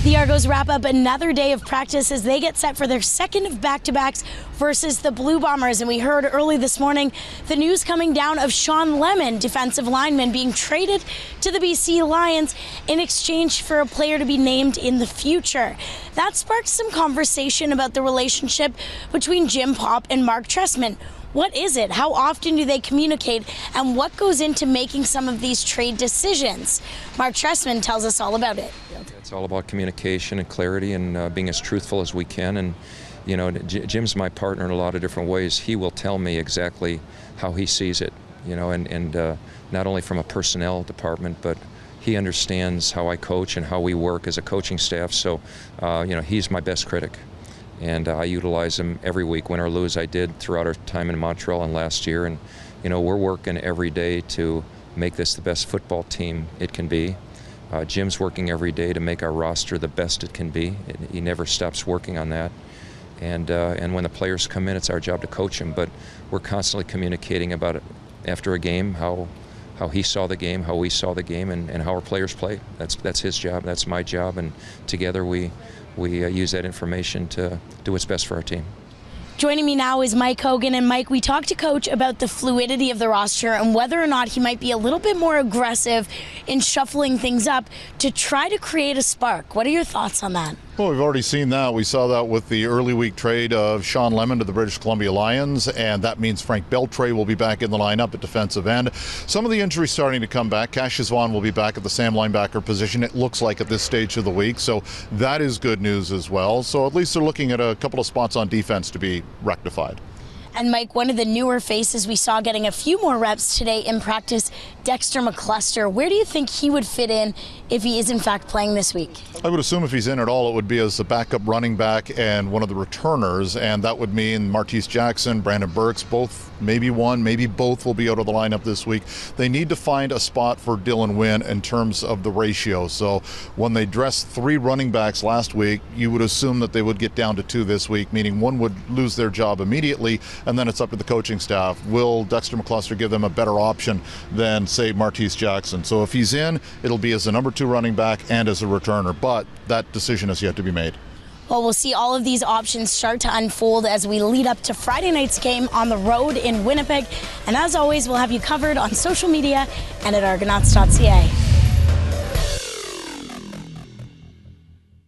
The Argos wrap up another day of practice as they get set for their second of back-to-backs versus the Blue Bombers. And we heard early this morning the news coming down of Sean Lemon, defensive lineman, being traded to the BC Lions in exchange for a player to be named in the future. That sparked some conversation about the relationship between Jim Popp and Mark Trestman. What is it? How often do they communicate? And what goes into making some of these trade decisions? Mark Trestman tells us all about it. It's all about communication and clarity and being as truthful as we can. And, you know, Jim's my partner in a lot of different ways. He will tell me exactly how he sees it, you know, and not only from a personnel department, but he understands how I coach and how we work as a coaching staff. So, you know, he's my best critic. And I utilize him every week, win or lose. I did throughout our time in Montreal and last year. And, you know, we're working every day to make this the best football team it can be. Jim's working every day to make our roster the best it can be. He never stops working on that. And when the players come in, it's our job to coach them. But we're constantly communicating about it after a game, how he saw the game, how we saw the game, and how our players played. That's his job. That's my job. And together we use that information to do what's best for our team. Joining me now is Mike Hogan. And Mike, we talked to Coach about the fluidity of the roster and whether or not he might be a little bit more aggressive in shuffling things up to try to create a spark. What are your thoughts on that? Well, we've already seen that. We saw that with the early week trade of Sean Lemon to the British Columbia Lions, and that means Frank Beltre will be back in the lineup at defensive end. Some of the injuries starting to come back. Cassius Vaughn will be back at the Sam linebacker position, it looks like, at this stage of the week, so that is good news as well. So at least they're looking at a couple of spots on defense to be rectified. And Mike, one of the newer faces we saw getting a few more reps today in practice, Dexter McCluster. Where do you think he would fit in if he is in fact playing this week? I would assume if he's in at all, it would be as the backup running back and one of the returners, and that would mean Martese Jackson, Brandon Burks, both, maybe one, maybe both will be out of the lineup this week. They need to find a spot for Dylan Wynn in terms of the ratio. So when they dressed 3 running backs last week, you would assume that they would get down to 2 this week, meaning one would lose their job immediately, and then it's up to the coaching staff. Will Dexter McCluster give them a better option than, say, Martese Jackson? So if he's in, it'll be as a number 2 running back and as a returner, but that decision has yet to be made. Well, we'll see all of these options start to unfold as we lead up to Friday night's game on the road in Winnipeg. And as always, we'll have you covered on social media and at argonauts.ca.